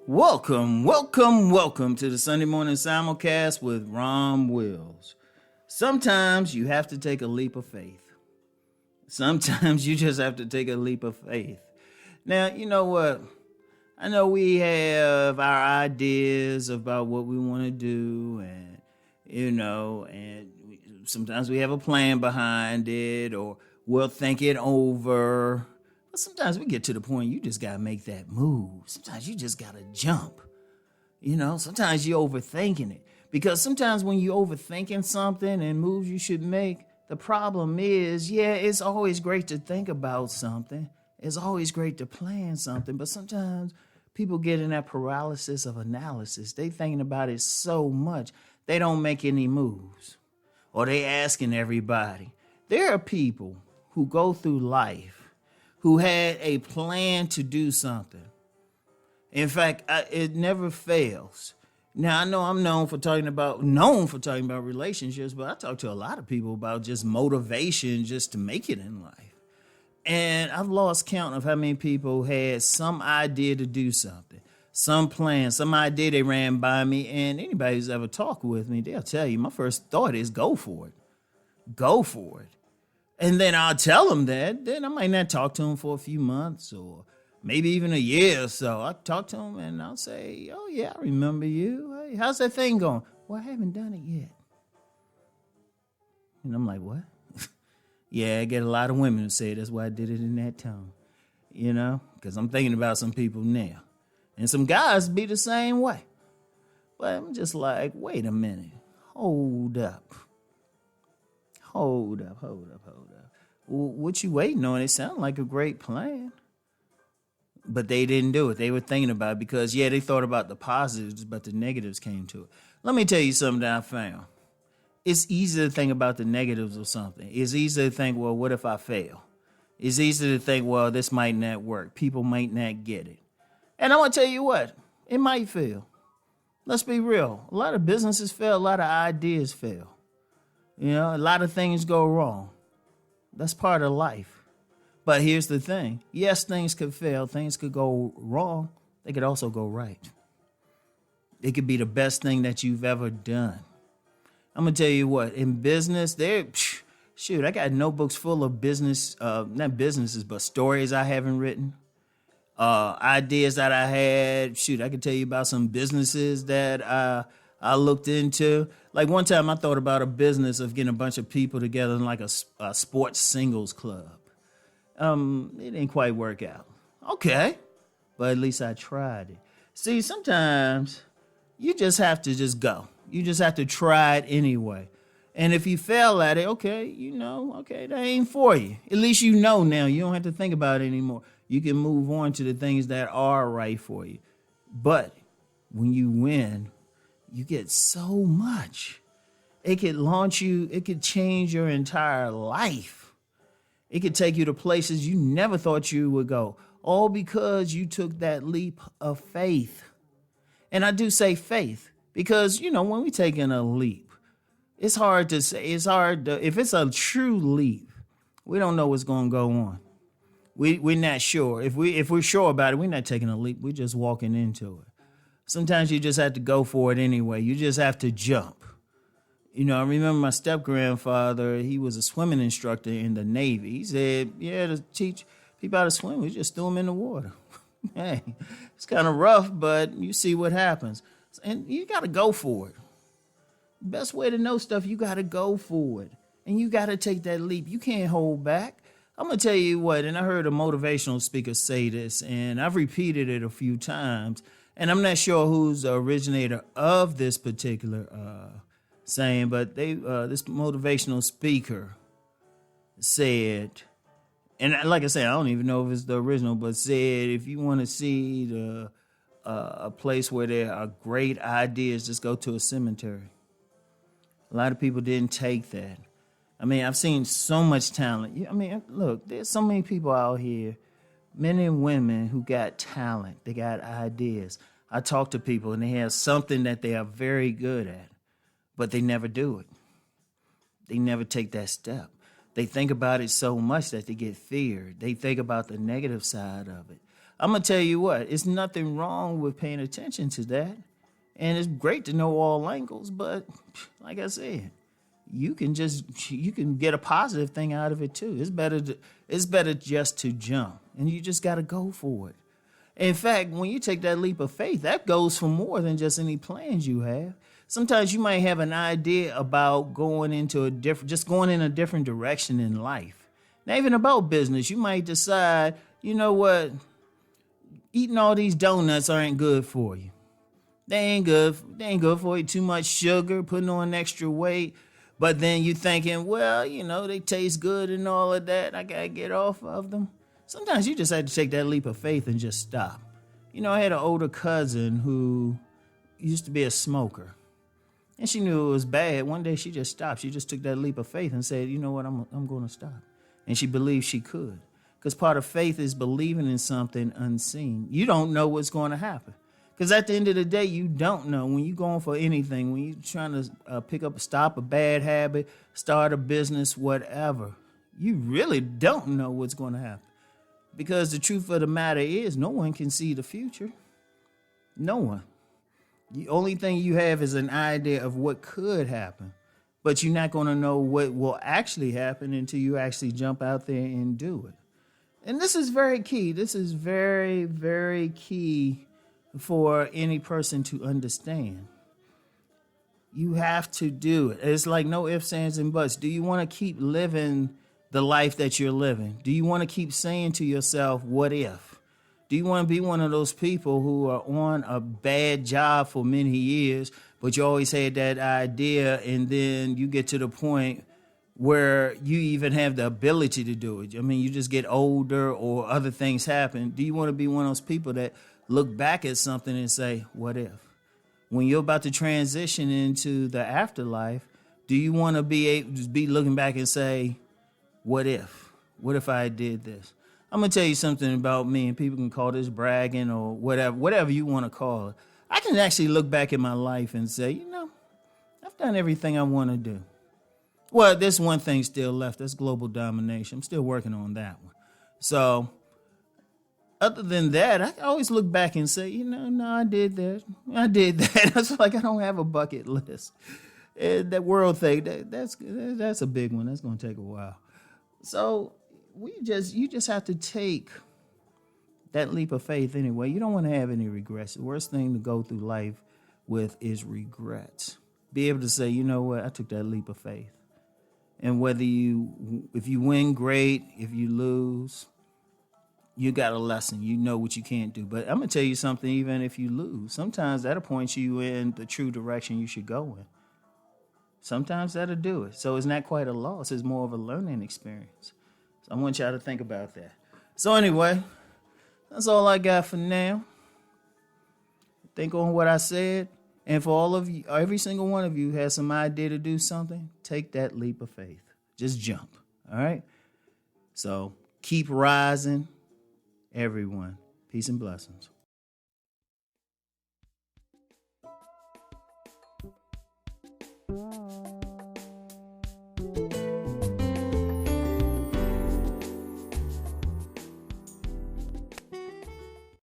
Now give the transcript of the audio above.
Welcome to the Sunday morning simulcast with Rom Wills. Sometimes you have to take a leap of faith. Sometimes you just have to take a leap of faith. Now, you know what? I know we have our ideas about what we want to do, and sometimes we have a plan behind it, or we'll think it over. But sometimes we get to the point you just gotta make that move. Sometimes you just gotta jump. Sometimes you're overthinking it. Because sometimes when you're overthinking something and moves you should make, the problem is, it's always great to think about something. It's always great to plan something. But sometimes people get in that paralysis of analysis. They thinking about it so much, they don't make any moves. Or they asking everybody. There are people who go through life who had a plan to do something. In fact, it never fails. Now, I know I'm known for talking about relationships, but I talk to a lot of people about just motivation just to make it in life. And I've lost count of how many people had some idea to do something, some plan, some idea they ran by me. And anybody who's ever talked with me, they'll tell you, my first thought is go for it. Go for it. And then I'll tell them that. Then I might not talk to them for a few months or maybe even a year or so. I'll talk to them and I'll say, oh, yeah, I remember you. Hey, how's that thing going? Well, I haven't done it yet. And I'm like, what? Yeah, I get a lot of women who say that's why I did it in that tone. Because I'm thinking about some people now. And some guys be the same way. But I'm just like, wait a minute. Hold up. What you waiting on? It sounded like a great plan. But they didn't do it. They were thinking about it because, they thought about the positives, but the negatives came to it. Let me tell you something that I found. It's easy to think about the negatives of something. It's easy to think, well, what if I fail? It's easy to think, well, this might not work. People might not get it. And I'm going to tell you what, it might fail. Let's be real. A lot of businesses fail. A lot of ideas fail. A lot of things go wrong. That's part of life. But here's the thing. Yes, things could fail. Things could go wrong. They could also go right. It could be the best thing that you've ever done. I'm going to tell you what. In business, I got notebooks full of business, not businesses, but stories I haven't written. Ideas that I had. I could tell you about some businesses that I looked into. Like one time I thought about a business of getting a bunch of people together in like a sports singles club. It didn't quite work out. Okay. But at least I tried it. See, sometimes you just have to just go. You just have to try it anyway. And if you fail at it, that ain't for you. At least you know now. You don't have to think about it anymore. You can move on to the things that are right for you. But when you win, you get so much. It could launch you. It could change your entire life. It could take you to places you never thought you would go. All because you took that leap of faith. And I do say faith because, when we're taking a leap, it's hard to say. If it's a true leap, we don't know what's going to go on. We're not sure. If we're sure about it, we're not taking a leap. We're just walking into it. Sometimes you just have to go for it anyway. You just have to jump. I remember my step-grandfather, he was a swimming instructor in the Navy. He said, to teach people how to swim, we just threw them in the water. Hey, it's kind of rough, but you see what happens. And you got to go for it. Best way to know stuff, you got to go for it. And you got to take that leap. You can't hold back. I'm going to tell you what, and I heard a motivational speaker say this, and I've repeated it a few times, and I'm not sure who's the originator of this particular saying, but this motivational speaker said, and like I said, I don't even know if it's the original, but said, if you want to see a place where there are great ideas, just go to a cemetery. A lot of people didn't take that. I've seen so much talent. Look, there's so many people out here, men and women who got talent. They got ideas. I talk to people and they have something that they are very good at, but they never do it. They never take that step. They think about it so much that they get feared. They think about the negative side of it. I'm going to tell you what, it's nothing wrong with paying attention to that. And it's great to know all angles, but like I said, you can get a positive thing out of it too. It's better just to jump, and you just got to go for it. In fact, when you take that leap of faith, that goes for more than just any plans you have. Sometimes you might have an idea about going in a different direction in life. Not even about business. You might decide, you know what, eating all these donuts aren't good for you. They ain't good for you. Too much sugar, putting on extra weight. But then you thinking, well, they taste good and all of that. I got to get off of them. Sometimes you just have to take that leap of faith and just stop. I had an older cousin who used to be a smoker. And she knew it was bad. One day she just stopped. She just took that leap of faith and said, you know what, I'm going to stop. And she believed she could. Because part of faith is believing in something unseen. You don't know what's going to happen. Because at the end of the day, you don't know. When you're going for anything, when you're trying to stop a bad habit, start a business, whatever, you really don't know what's going to happen. Because the truth of the matter is, no one can see the future. No one. The only thing you have is an idea of what could happen. But you're not going to know what will actually happen until you actually jump out there and do it. And this is very key. This is very, very key for any person to understand. You have to do it. It's like no ifs, ands, and buts. Do you want to keep living the life that you're living? Do you want to keep saying to yourself, what if? Do you want to be one of those people who are on a bad job for many years, but you always had that idea, and then you get to the point where you even have the ability to do it? I mean, you just get older or other things happen. Do you want to be one of those people that look back at something and say, what if? When you're about to transition into the afterlife, do you want to be looking back and say, what if? What if I did this? I'm going to tell you something about me, and people can call this bragging or whatever you want to call it. I can actually look back at my life and say, I've done everything I want to do. Well, there's one thing still left. That's global domination. I'm still working on that one. So other than that, I always look back and say, no, I did that. I did that. It's like I don't have a bucket list. That world thing, that's a big one. That's going to take a while. So you just have to take that leap of faith anyway. You don't want to have any regrets. The worst thing to go through life with is regrets. Be able to say, you know what, I took that leap of faith. And if you win, great. If you lose, you got a lesson. You know what you can't do. But I'm going to tell you something, even if you lose, sometimes that'll point you in the true direction you should go in. Sometimes that'll do it. So it's not quite a loss. It's more of a learning experience. So I want y'all to think about that. So anyway, that's all I got for now. Think on what I said. And for all of you, every single one of you has some idea to do something, take that leap of faith. Just jump. All right? So keep rising, everyone. Peace and blessings. Yeah.